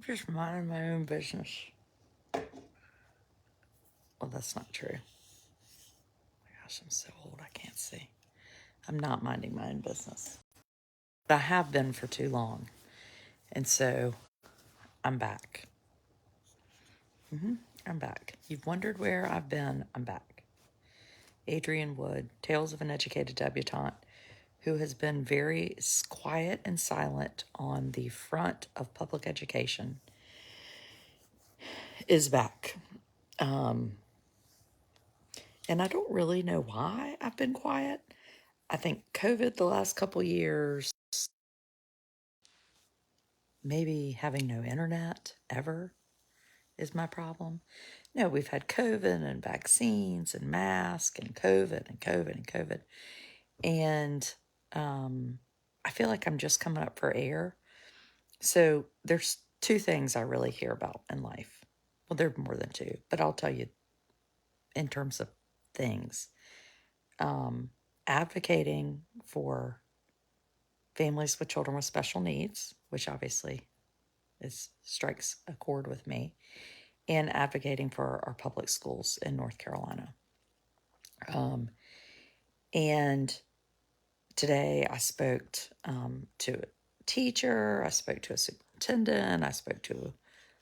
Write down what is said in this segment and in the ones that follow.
Just minding my own business. Well, that's not true. Gosh, I'm so old I can't see. I'm not minding my own business. But I have been for too long. And so I'm back. I'm back. You've wondered where I've been. I'm back. Adrienne Wood, Tales of an Educated Debutante, who has been very quiet and silent on the front of public education, is back. And I don't really know why I've been quiet. I think COVID the last couple years, maybe having no internet ever is my problem. No, we've had COVID and vaccines and masks and COVID and COVID and COVID. And I feel like I'm just coming up for air. So there's two things I really hear about in life. Well, there are more than two, but I'll tell you in terms of things. Advocating for families with children with special needs, which obviously strikes a chord with me, and advocating for our public schools in North Carolina. And today I spoke to a teacher, I spoke to a superintendent, I spoke to a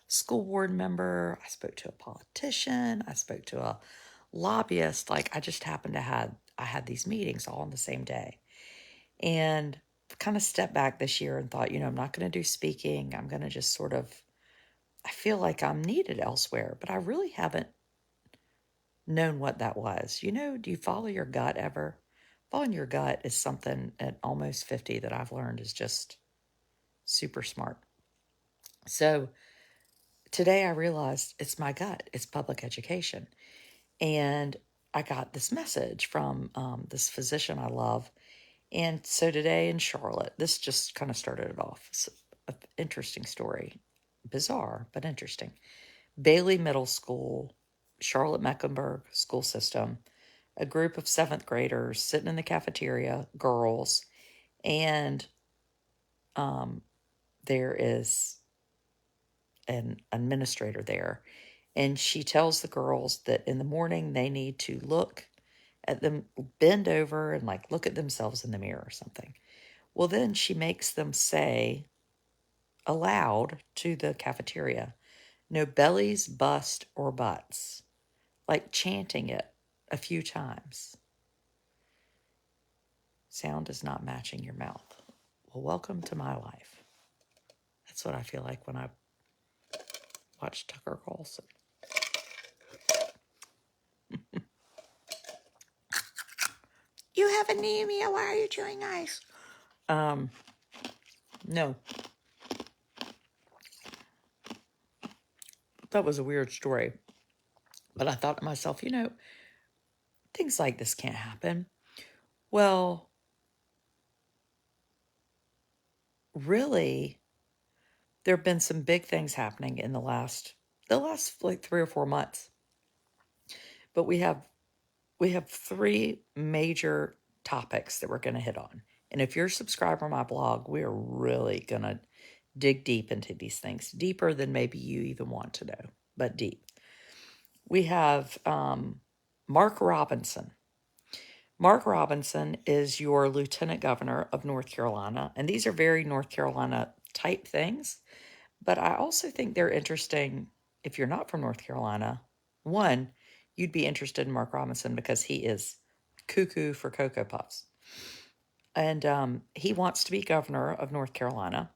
school board member, I spoke to a politician, I spoke to a lobbyist. Like I just happened to I had these meetings all on the same day. And kind of stepped back this year and thought, I'm not going to do speaking. I'm going to just sort of, I feel like I'm needed elsewhere, but I really haven't known what that was. Do you follow your gut ever? Following your gut is something at almost 50 that I've learned is just super smart. So today I realized it's my gut, it's public education. And I got this message from this physician I love. And so today in Charlotte, this just kind of started it off. It's an interesting story. Bizarre, but interesting. Bailey Middle School, Charlotte Mecklenburg school system, a group of seventh graders sitting in the cafeteria, girls, and there is an administrator there. And she tells the girls that in the morning they need to look at them, bend over and like look at themselves in the mirror or something. Well, then she makes them say aloud to the cafeteria, no bellies, bust, or butts, like chanting it a few times. Sound is not matching your mouth. Well, welcome to my life. That's what I feel like when I watch Tucker Carlson. You have anemia. Why are you chewing ice? No. That was a weird story. But I thought to myself, things like this can't happen. Well, really, there have been some big things happening in the last like 3 or 4 months. But we have three major topics that we're going to hit on. And if you're a subscriber on my blog, we are really going to dig deep into these things, deeper than maybe you even want to know, but deep. We have Mark Robinson. Mark Robinson is your lieutenant governor of North Carolina, and these are very North Carolina type things, but I also think they're interesting if you're not from North Carolina. One, you'd be interested in Mark Robinson because he is cuckoo for Cocoa Puffs. And he wants to be governor of North Carolina,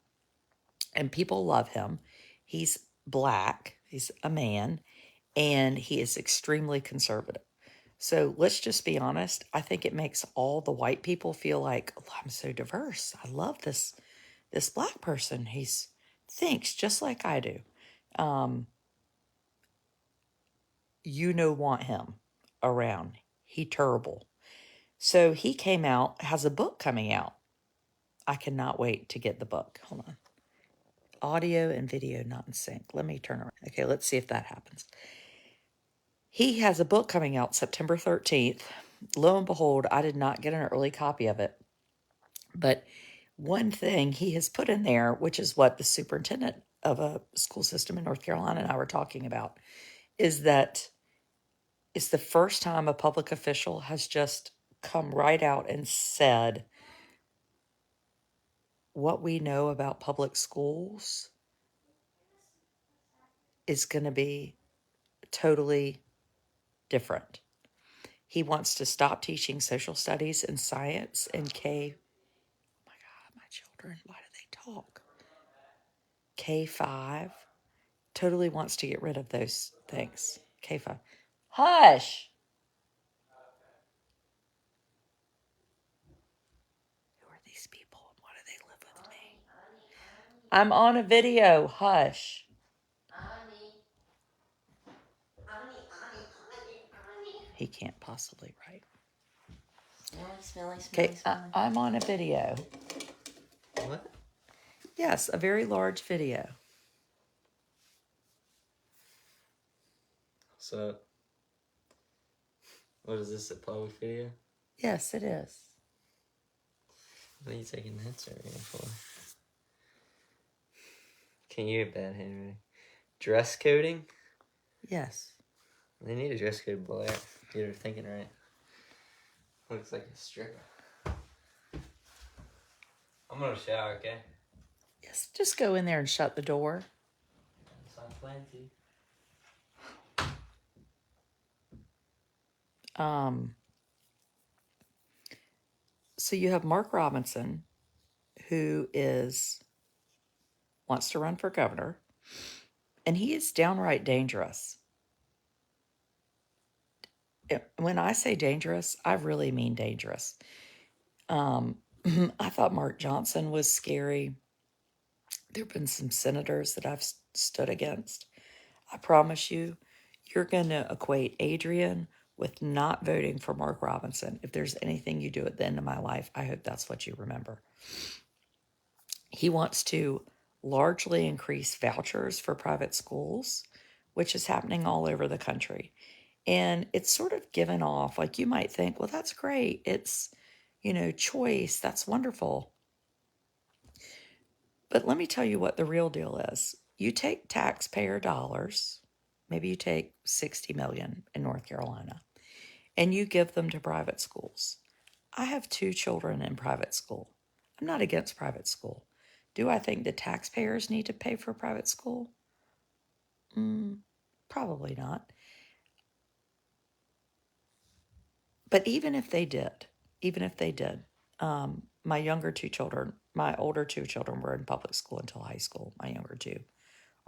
and people love him. He's black, he's a man, and he is extremely conservative. So let's just be honest. I think it makes all the white people feel like, oh, I'm so diverse. I love this black person. He's thinks just like I do. Want him around. He terrible. So he came out, has a book coming out. I cannot wait to get the book. Hold on. Audio and video not in sync. Let me turn around. Okay, let's see if that happens. He has a book coming out September 13th. Lo and behold, I did not get an early copy of it. But one thing he has put in there, which is what the superintendent of a school system in North Carolina and I were talking about, is that it's the first time a public official has just come right out and said what we know about public schools is going to be totally different. He wants to stop teaching social studies and science in K. Oh my God, my children, why do they talk? K5. Totally wants to get rid of those things. K5. Hush! Who are these people? Why do they live with me? I'm on a video. Hush. He can't possibly write. Okay, I'm on a video. What? Yes, a very large video. So, what is this, a public video? Yes, it is. What are you taking that survey for? Can you get bad handwriting? Dress coding? Yes. They need a dress code, Blair. You're thinking right. Looks like a stripper. I'm gonna shower, okay? Yes, just go in there and shut the door. So I'm planning to. So you have Mark Robinson, who wants to run for governor, and he is downright dangerous. When I say dangerous, I really mean dangerous. I thought Mark Johnson was scary. There have been some senators that I've stood against. I promise you, you're going to equate Adrian with not voting for Mark Robinson. If there's anything you do at the end of my life, I hope that's what you remember. He wants to largely increase vouchers for private schools, which is happening all over the country. And it's sort of given off, like you might think, well, that's great. It's, choice. That's wonderful. But let me tell you what the real deal is. You take taxpayer dollars, maybe you take 60 million in North Carolina, and you give them to private schools. I have 2 children in private school. I'm not against private school. Do I think the taxpayers need to pay for private school? Probably not. But even if they did, my older 2 children were in public school until high school. My younger 2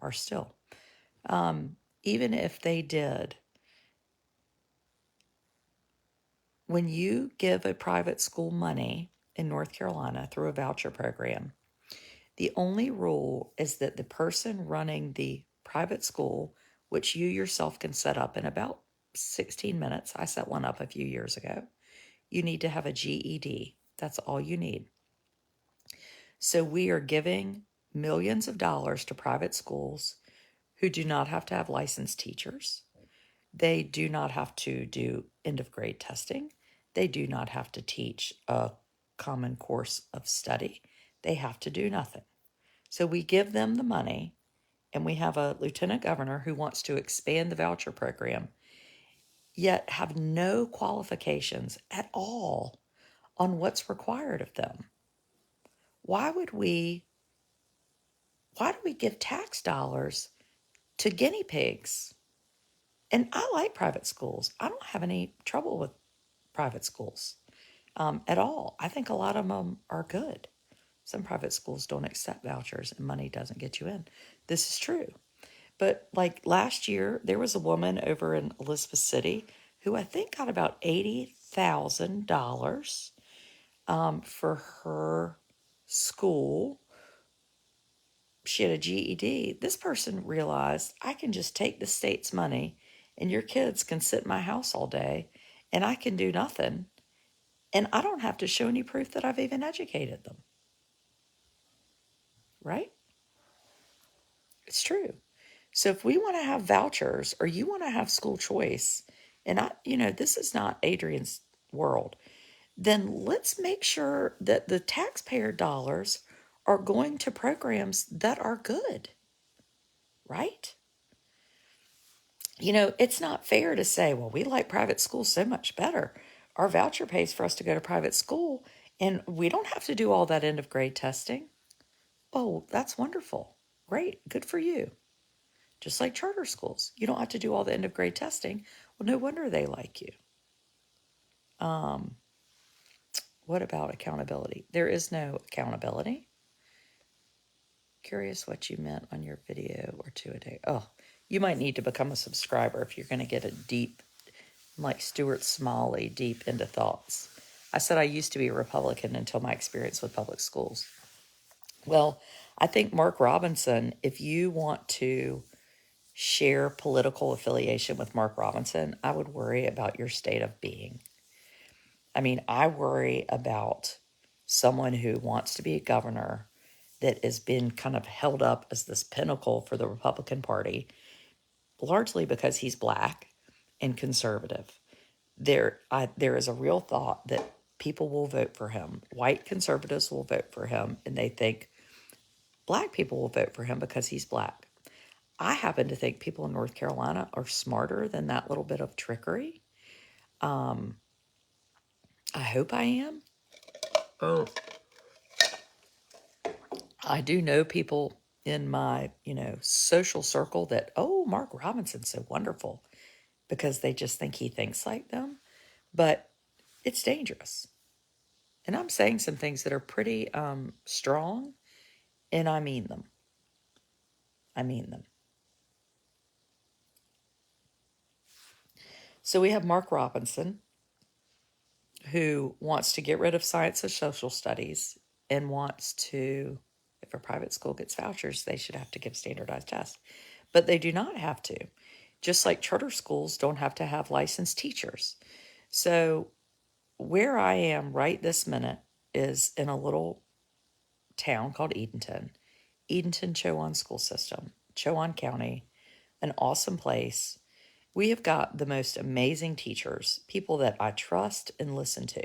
are still. Even if they did, when you give a private school money in North Carolina through a voucher program, the only rule is that the person running the private school, which you yourself can set up in about 16 minutes, I set one up a few years ago, you need to have a GED. That's all you need. So we are giving millions of dollars to private schools who do not have to have licensed teachers. They do not have to do end of grade testing. They do not have to teach a common course of study. They have to do nothing. So we give them the money, and we have a lieutenant governor who wants to expand the voucher program, yet have no qualifications at all on what's required of them. Why do we give tax dollars to guinea pigs? And I like private schools. I don't have any trouble with private schools at all. I think a lot of them are good. Some private schools don't accept vouchers and money doesn't get you in. This is true. But like last year, there was a woman over in Elizabeth City who I think got about $80,000 for her school. She had a GED. This person realized I can just take the state's money and your kids can sit in my house all day and I can do nothing. And I don't have to show any proof that I've even educated them. Right? It's true. So if we want to have vouchers or you want to have school choice, and this is not Adrian's world, then let's make sure that the taxpayer dollars are going to programs that are good. right? You know, it's not fair to say, well, we like private schools so much better. Our voucher pays for us to go to private school, and we don't have to do all that end of grade testing. Oh, that's wonderful. Great. Good for you. Just like charter schools. You don't have to do all the end of grade testing. Well, no wonder they like you. What about accountability? There is no accountability. Curious what you meant on your video or two a day. Oh, you might need to become a subscriber if you're going to get a deep, like Stuart Smalley, deep into thoughts. I said I used to be a Republican until my experience with public schools. Well, I think Mark Robinson, if you want to share political affiliation with Mark Robinson, I would worry about your state of being. I mean, I worry about someone who wants to be a governor that has been kind of held up as this pinnacle for the Republican Party, largely because he's black and conservative. There is a real thought that people will vote for him. White conservatives will vote for him, and they think black people will vote for him because he's black. I happen to think people in North Carolina are smarter than that little bit of trickery. I hope I am. Oh, I do know people in my, social circle that, oh, Mark Robinson's so wonderful because they just think he thinks like them. But it's dangerous. And I'm saying some things that are pretty strong, and I mean them. I mean them. So we have Mark Robinson, who wants to get rid of science and social studies and wants to, if a private school gets vouchers, they should have to give standardized tests. But they do not have to. Just like charter schools don't have to have licensed teachers. So where I am right this minute is in a little town called Edenton, Chowan School System, Chowan County, an awesome place. We have got the most amazing teachers, people that I trust and listen to.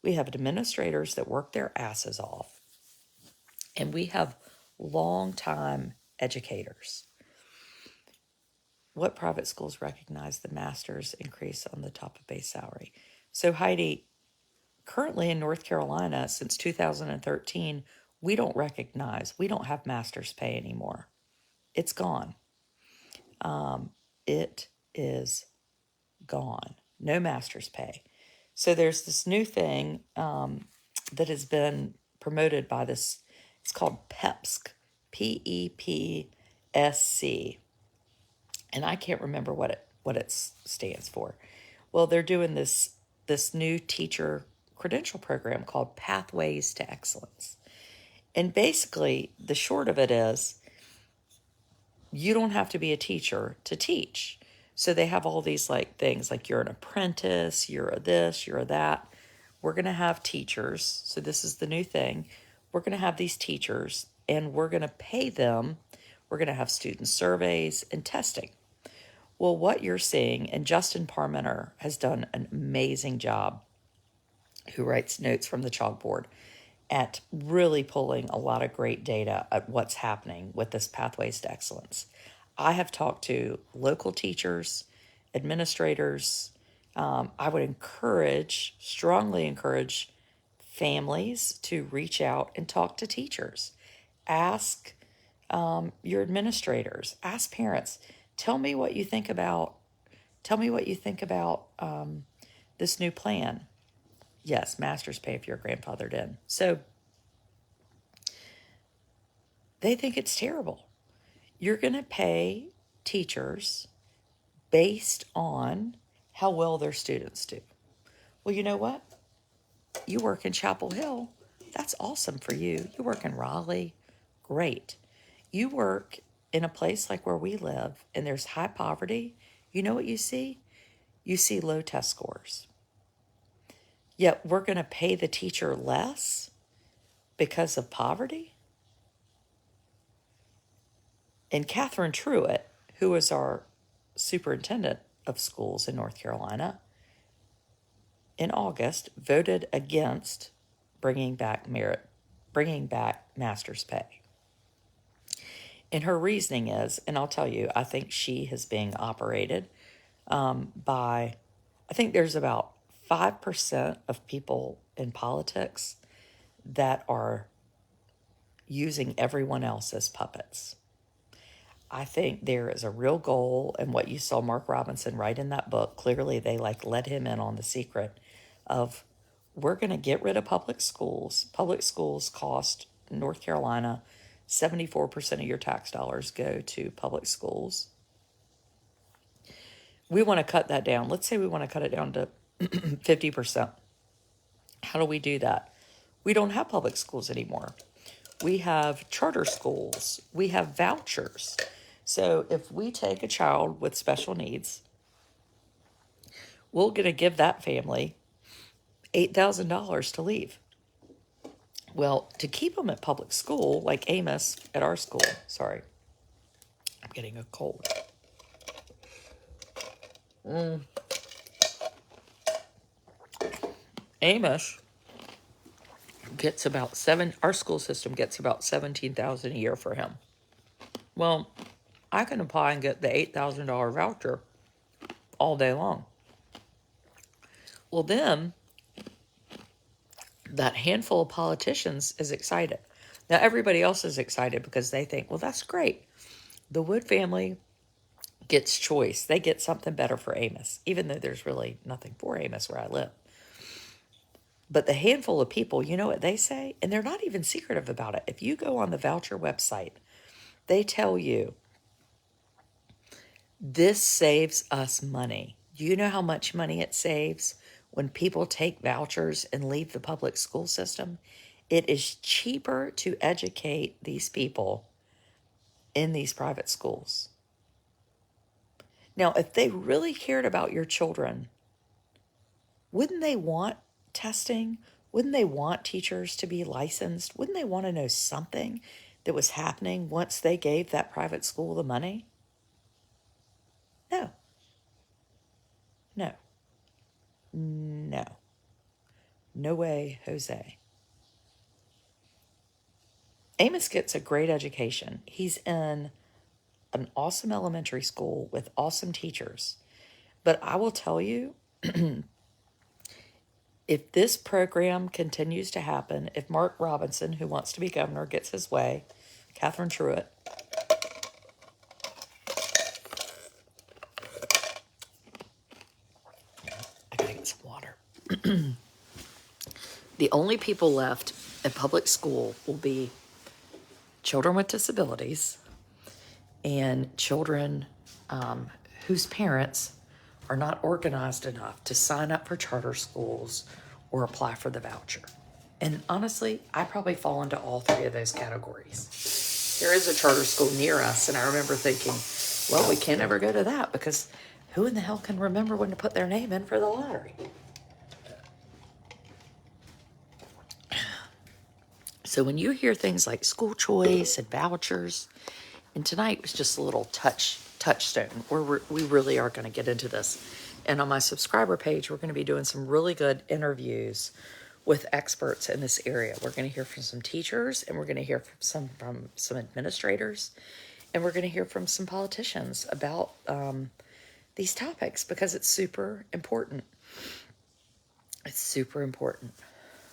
We have administrators that work their asses off, and we have long-time educators. What private schools recognize the master's increase on the top of base salary? So Heidi, currently in North Carolina, since 2013, we don't have master's pay anymore. It's gone. It is gone. No master's pay. So there's this new thing that has been promoted by this. It's called PEPSC, PEPSC, and I can't remember what it stands for. Well, they're doing this new teacher credential program called Pathways to Excellence, and basically the short of it is you don't have to be a teacher to teach. So they have all these like things like you're an apprentice, you're a this, you're a that. We're going to have teachers. So this is the new thing. We're going to have these teachers and we're going to pay them. We're going to have student surveys and testing. Well, what you're seeing, and Justin Parmenter has done an amazing job, who writes notes from the chalkboard, at really pulling a lot of great data at what's happening with this Pathways to Excellence. I have talked to local teachers, administrators. I would strongly encourage families to reach out and talk to teachers. Ask your administrators, ask parents. Tell me what you think about. This new plan. Yes, master's pay if you're grandfathered in. So they think it's terrible. You're going to pay teachers based on how well their students do. Well, you know what? You work in Chapel Hill. That's awesome for you. You work in Raleigh. Great. You work in a place like where we live and there's high poverty. You know what you see? You see low test scores. Yet we're going to pay the teacher less because of poverty? And Catherine Truitt, who is our superintendent of schools in North Carolina, in August voted against bringing back master's pay. And her reasoning is, and I'll tell you, I think she is being operated by, I think there's about 5% of people in politics that are using everyone else as puppets. I think there is a real goal, and what you saw Mark Robinson write in that book, clearly they like let him in on the secret of, we're going to get rid of public schools. Public schools cost North Carolina 74% of your tax dollars go to public schools. We want to cut that down. Let's say we want to cut it down to 50%. How do we do that? We don't have public schools anymore. We have charter schools. We have vouchers. So if we take a child with special needs, we're going to give that family $8,000 to leave. Well, to keep them at public school, like Amos at our school, sorry, I'm getting a cold. Amos gets about our school system gets about $17,000 a year for him. Well, I can apply and get the $8,000 voucher all day long. Well, then that handful of politicians is excited. Now, everybody else is excited because they think, well, that's great. The Wood family gets choice. They get something better for Amos, even though there's really nothing for Amos where I live. But the handful of people, you know what they say? And they're not even secretive about it. If you go on the voucher website, they tell you, this saves us money. Do you know how much money it saves when people take vouchers and leave the public school system? It is cheaper to educate these people in these private schools. Now, if they really cared about your children, wouldn't they want testing? Wouldn't they want teachers to be licensed? Wouldn't they want to know something that was happening once they gave that private school the money? No. No. No. No way, Jose. Amos gets a great education. He's in an awesome elementary school with awesome teachers. But I will tell you, if this program continues to happen, if Mark Robinson, who wants to be governor, gets his way, Catherine Truitt, I gotta get some water. The only people left at public school will be children with disabilities and children whose parents are not organized enough to sign up for charter schools or apply for the voucher. And honestly, I probably fall into all three of those categories. There is a charter school near us, and I remember thinking, well, we can't ever go to that because who in the hell can remember when to put their name in for the lottery? So when you hear things like school choice and vouchers, and tonight was just a little touchstone where we really are going to get into this. And on my subscriber page, we're going to be doing some really good interviews with experts in this area. We're going to hear from some teachers, and we're going to hear from some administrators, and we're going to hear from some politicians about these topics because it's super important. It's super important.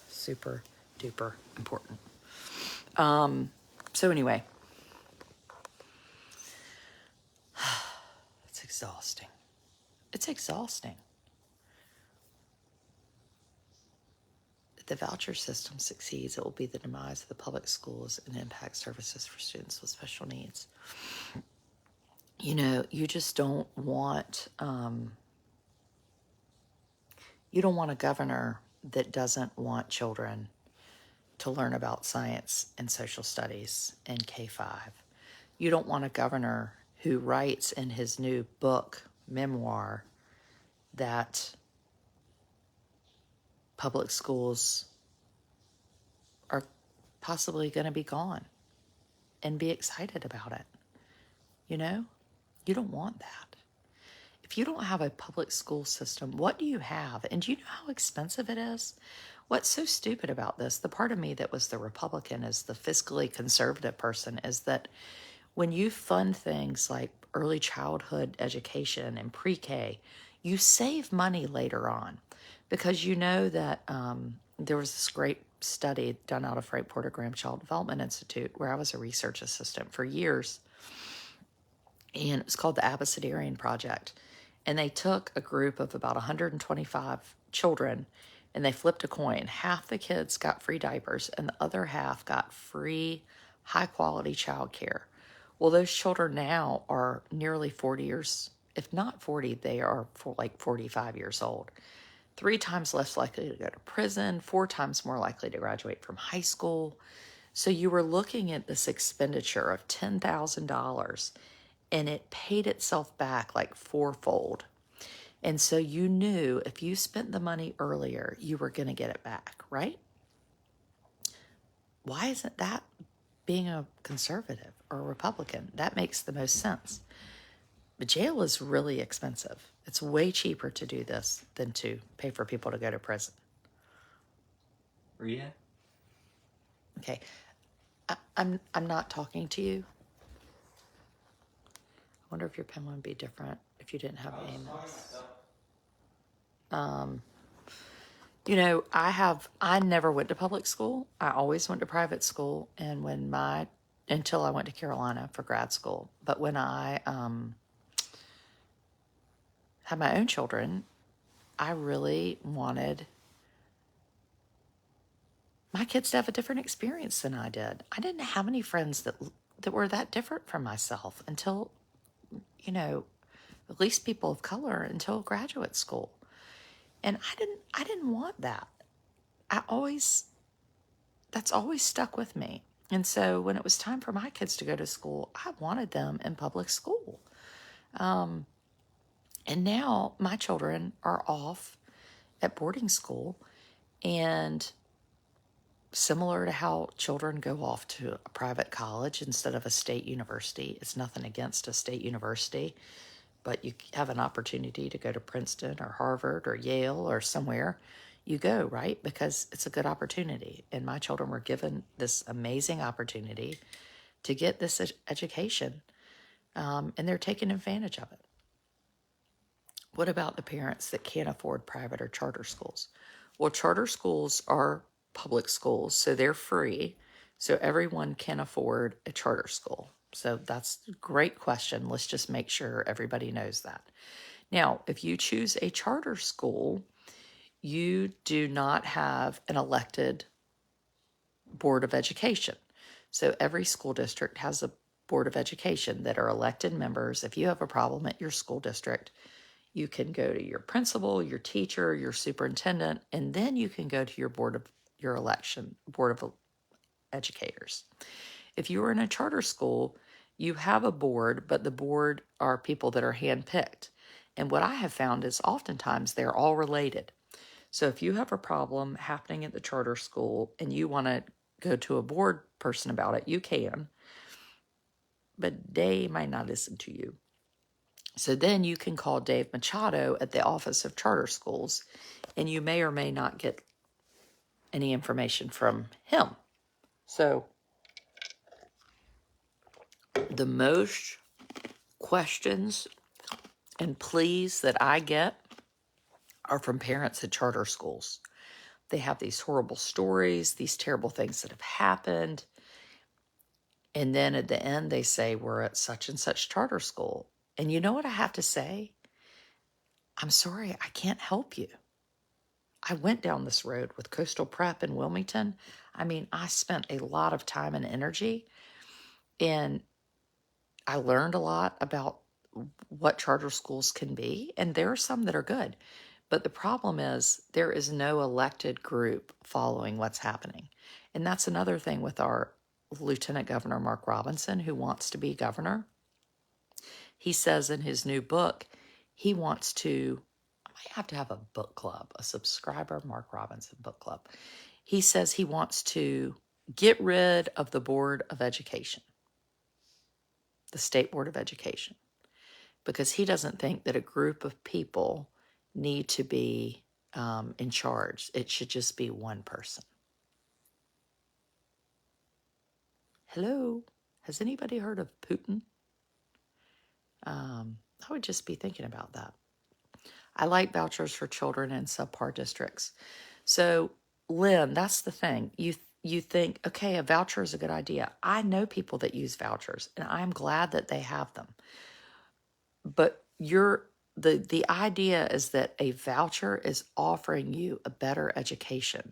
Super duper important. So anyway, it's exhausting. It's exhausting. If the voucher system succeeds, it will be the demise of the public schools and impact services for students with special needs. You know, you just don't want, you don't want a governor that doesn't want children to learn about science and social studies in K-5. You don't want a governor who writes in his new book, memoir, that public schools are possibly going to be gone and be excited about it. You know, you don't want that. If you don't have a public school system, what do you have? And do you know how expensive it is? What's so stupid about this, the part of me that was the Republican, is the fiscally conservative person, is that When you fund things like early childhood education and pre-K, you save money later on because you know that there was this great study done out of Frank Porter Graham Child Development Institute where I was a research assistant for years, and it was called the Abecedarian Project. And they took a group of about 125 children and they flipped a coin. Half the kids got free diapers and the other half got free, high quality child care. Well, those children now are nearly 40 years, if not 40, they are for like 45 years old. 3 times less likely to go to prison, 4 times more likely to graduate from high school. So you were looking at this expenditure of $10,000 and it paid itself back like fourfold. And so you knew if you spent the money earlier, you were going to get it back, right? Why isn't that being a conservative or a Republican? That makes the most sense. But jail is really expensive. It's way cheaper to do this than to pay for people to go to prison. Rita? Okay. I'm not talking to you. I wonder if your pen would be different if you didn't have Amos. You know, I never went to public school. I always went to private school. And until I went to Carolina for grad school. But when I had my own children, I really wanted my kids to have a different experience than I did. I didn't have any friends that were that different from myself until, you know, at least people of color until graduate school. And I didn't want that. That's always stuck with me. And so when it was time for my kids to go to school, I wanted them in public school. And now my children are off at boarding school, and similar to how children go off to a private college instead of a state university, it's nothing against a state university, but you have an opportunity to go to Princeton or Harvard or Yale or somewhere, you go, right? Because it's a good opportunity. And my children were given this amazing opportunity to get this education, and they're taking advantage of it. What about the parents that can't afford private or charter schools? Well, charter schools are public schools, so they're free. So everyone can afford a charter school. So that's a great question. Let's just make sure everybody knows that. Now, if you choose a charter school, you do not have an elected board of education. So every school district has a board of education that are elected members. If you have a problem at your school district, you can go to your principal, your teacher, your superintendent, and then you can go to your board of educators. If you are in a charter school, you have a board, but the board are people that are handpicked. And what I have found is oftentimes they're all related. So if you have a problem happening at the charter school and you want to go to a board person about it, you can, but they might not listen to you. So then you can call Dave Machado at the Office of Charter Schools, and you may or may not get any information from him. So the most questions and pleas that I get are from parents at charter schools. They have these horrible stories, these terrible things that have happened. And then at the end, they say, we're at such and such charter school. And you know what I have to say? I'm sorry, I can't help you. I went down this road with Coastal Prep in Wilmington. I mean, I spent a lot of time and energy, and I learned a lot about what charter schools can be, and there are some that are good. But the problem is there is no elected group following what's happening. And that's another thing with our Lieutenant Governor Mark Robinson, who wants to be governor. He says in his new book, he wants to, I might have to have a book club, a subscriber Mark Robinson book club. He says he wants to get rid of the Board of Education, the State Board of Education, because he doesn't think that a group of people need to be in charge. It should just be one person. Hello? Has anybody heard of Putin? I would just be thinking about that. I like vouchers for children in subpar districts. So, Lynn, that's the thing. You think, okay, a voucher is a good idea. I know people that use vouchers, and I'm glad that they have them. But the idea is that a voucher is offering you a better education.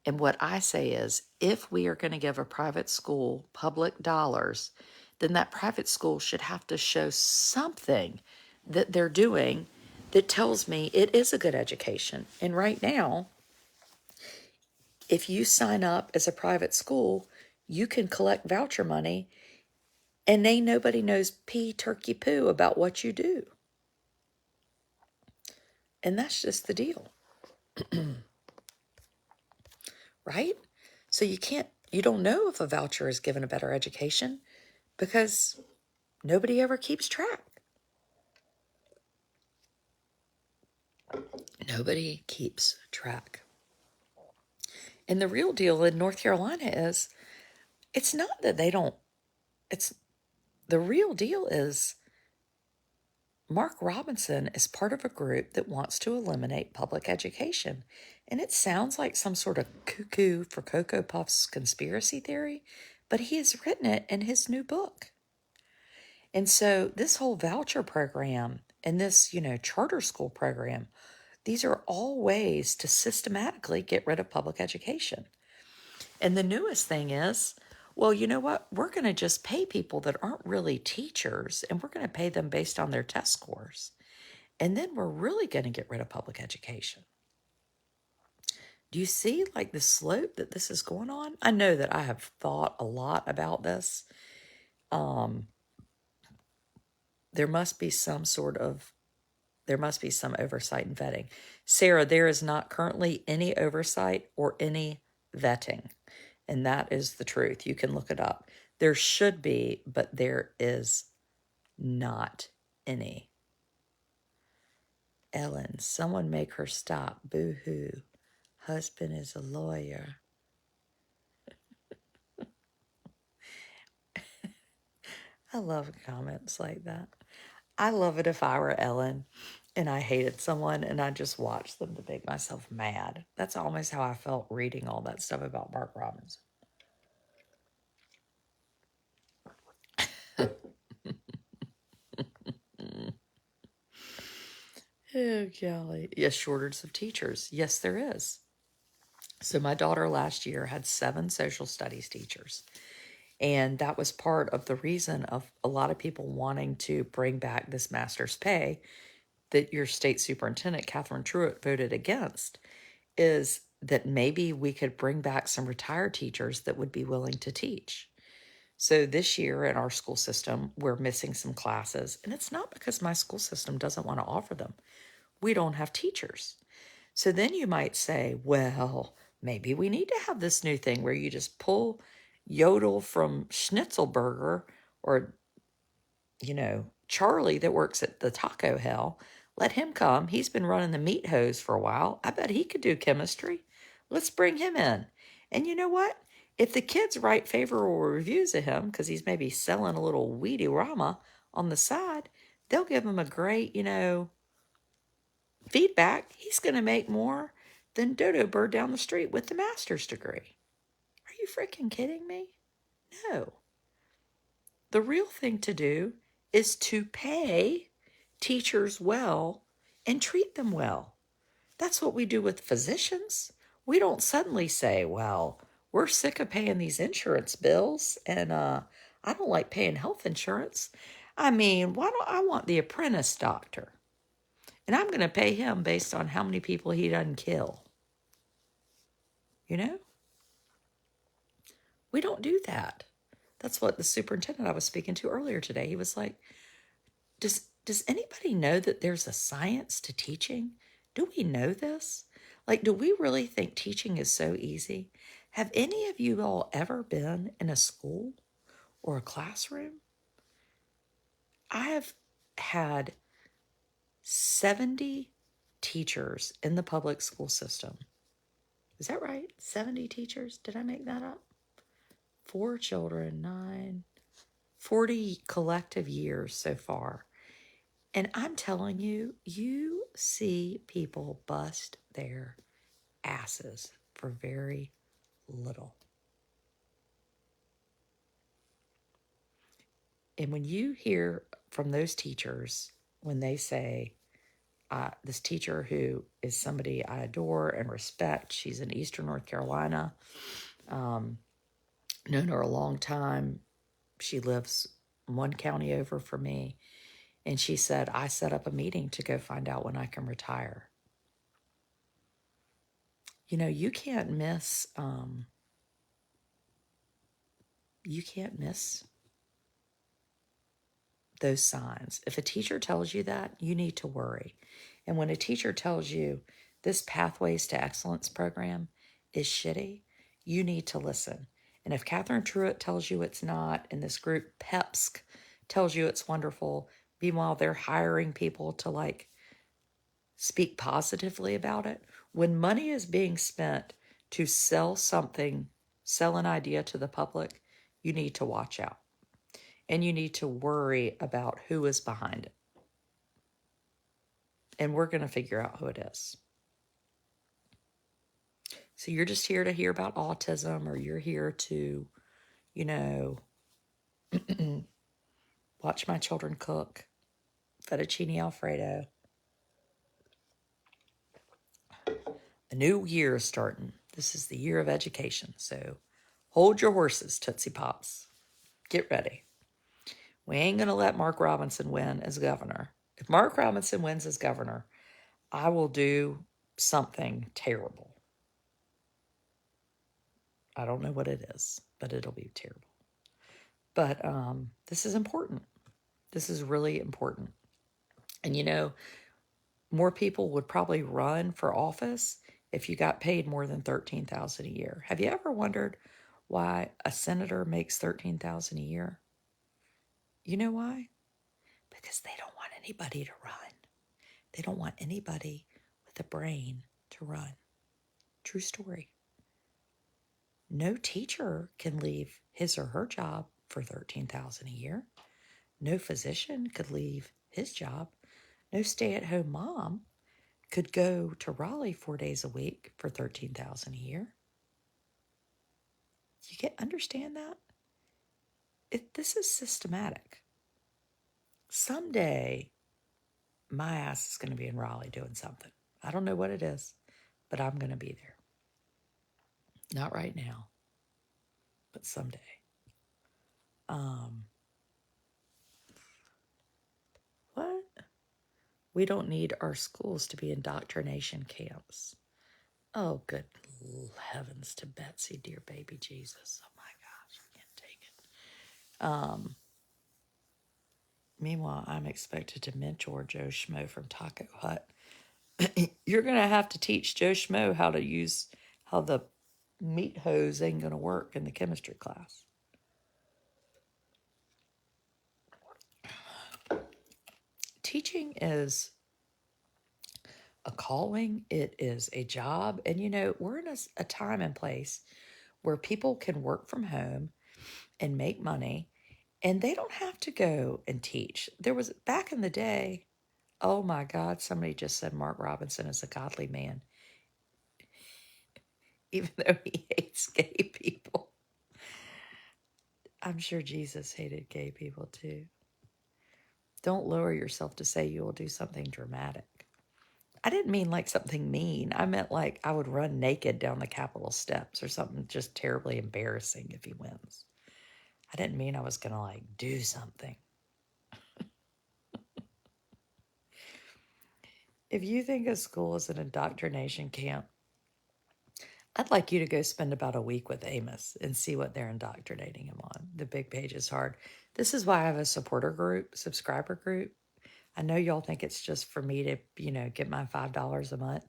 And what I say is, if we are going to give a private school public dollars, then that private school should have to show something that they're doing that tells me it is a good education. And right now, if you sign up as a private school, you can collect voucher money and nobody knows pea turkey poo about what you do. And that's just the deal. Right? So you don't know if a voucher is given a better education because nobody ever keeps track. Nobody keeps track. And the real deal in North Carolina is it's not that they don't, it's the real deal is Mark Robinson is part of a group that wants to eliminate public education. And it sounds like some sort of cuckoo for Cocoa Puffs conspiracy theory, but he has written it in his new book. And so this whole voucher program and this, charter school program, these are all ways to systematically get rid of public education. And the newest thing is, well, you know what? We're going to just pay people that aren't really teachers, and we're going to pay them based on their test scores. And then we're really going to get rid of public education. Do you see like the slope that this is going on? I know that I have thought a lot about this. There must be some oversight and vetting. Sarah, there is not currently any oversight or any vetting. And that is the truth. You can look it up. There should be, but there is not any. Ellen, someone make her stop. Boo-hoo. Husband is a lawyer. I love comments like that. I love it if I were Ellen and I hated someone and I just watched them to make myself mad. That's almost how I felt reading all that stuff about Mark Robinson. Oh, golly. Yes, shortage of teachers. Yes, there is. So my daughter last year had 7 social studies teachers. And that was part of the reason of a lot of people wanting to bring back this master's pay that your state superintendent, Catherine Truitt, voted against, is that maybe we could bring back some retired teachers that would be willing to teach. So this year in our school system, we're missing some classes. And it's not because my school system doesn't want to offer them. We don't have teachers. So then you might say, well, maybe we need to have this new thing where you just pull Yodel from Schnitzelburger or, Charlie that works at the Taco Hell. Let him come. He's been running the meat hose for a while. I bet he could do chemistry. Let's bring him in. And you know what? If the kids write favorable reviews of him because he's maybe selling a little weedy rama on the side, they'll give him a great, feedback. He's going to make more than Dodo Bird down the street with the master's degree. Are you freaking kidding me? No. The real thing to do is to pay teachers well and treat them well. That's what we do with physicians. We don't suddenly say, well, we're sick of paying these insurance bills and I don't like paying health insurance. I mean, why don't I want the apprentice doctor? And I'm going to pay him based on how many people he doesn't kill. We don't do that. That's what the superintendent I was speaking to earlier today, he was like, does anybody know that there's a science to teaching? Do we know this? Like, do we really think teaching is so easy? Have any of you all ever been in a school or a classroom? I have had 70 teachers in the public school system. Is that right? 70 teachers? Did I make that up? 4 children, 9. 40 collective years so far. And I'm telling you, you see people bust their asses for very little. And when you hear from those teachers, when they say, this teacher who is somebody I adore and respect, she's in Eastern North Carolina, known her a long time. She lives one county over from me. And she said, I set up a meeting to go find out when I can retire. You know, you can't miss those signs. If a teacher tells you that, you need to worry. And when a teacher tells you this Pathways to Excellence program is shitty, you need to listen. And if Catherine Truitt tells you it's not, and this group PEPSC tells you it's wonderful, meanwhile they're hiring people to like speak positively about it, when money is being spent to sell something, sell an idea to the public, you need to watch out. And you need to worry about who is behind it. And we're going to figure out who it is. So you're just here to hear about autism, or you're here to, you know, watch my children cook fettuccine Alfredo. A new year is starting. This is the year of education. So hold your horses, Tootsie Pops. Get ready. We ain't going to let Mark Robinson win as governor. If Mark Robinson wins as governor, I will do something terrible. I don't know what it is, but it'll be terrible. But this is important. This is really important. And you know, more people would probably run for office if you got paid more than $13,000 a year. Have you ever wondered why a senator makes $13,000 a year? You know why? Because they don't want anybody to run. They don't want anybody with a brain to run. True story. No teacher can leave his or her job for $13,000 a year. No physician could leave his job. No stay-at-home mom could go to Raleigh 4 days a week for $13,000 a year. You understand that? This is systematic. Someday, my ass is going to be in Raleigh doing something. I don't know what it is, but I'm going to be there. Not right now, but someday. What? We don't need our schools to be indoctrination camps. Oh, good heavens to Betsy, dear baby Jesus. Oh my gosh, I can't take it. Meanwhile, I'm expected to mentor Joe Schmo from Taco Hut. You're going to have to teach Joe Schmo how the meat hose ain't going to work in the chemistry class. Teaching is a calling. It is a job. And, you know, we're in a time and place where people can work from home and make money, and they don't have to go and teach. There was, back in the day, oh my God, somebody just said Mark Robinson is a godly man, even though he hates gay people. I'm sure Jesus hated gay people too. Don't lower yourself to say you will do something dramatic. I didn't mean like something mean. I meant like I would run naked down the Capitol steps or something just terribly embarrassing if he wins. I didn't mean I was going to like do something. If you think a school is an indoctrination camp, I'd like you to go spend about a week with Amos and see what they're indoctrinating him on. The big page is hard. This is why I have a subscriber group. I know y'all think it's just for me to, you know, get my $5 a month,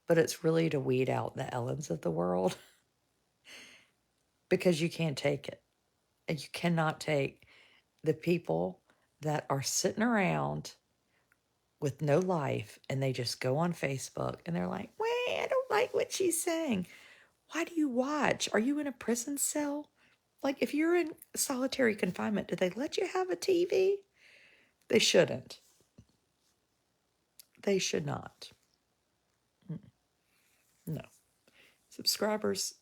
but it's really to weed out the Ellens of the world because you can't take it. And you cannot take the people that are sitting around with no life and they just go on Facebook and they're like, wait, I don't like what she's saying. Why do you watch? Are you in a prison cell? Like, if you're in solitary confinement, do they let you have a TV? They shouldn't. They should not. No. Subscribers,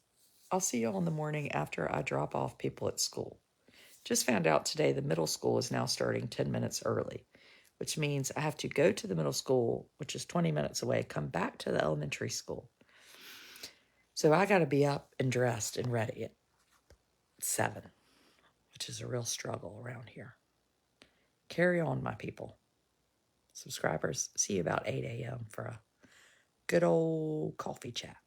I'll see you all in the morning after I drop off people at school. Just found out today the middle school is now starting 10 minutes early, which means I have to go to the middle school, which is 20 minutes away, come back to the elementary school. So I got to be up and dressed and ready at 7, which is a real struggle around here. Carry on, my people. Subscribers, see you about 8 a.m. for a good old coffee chat.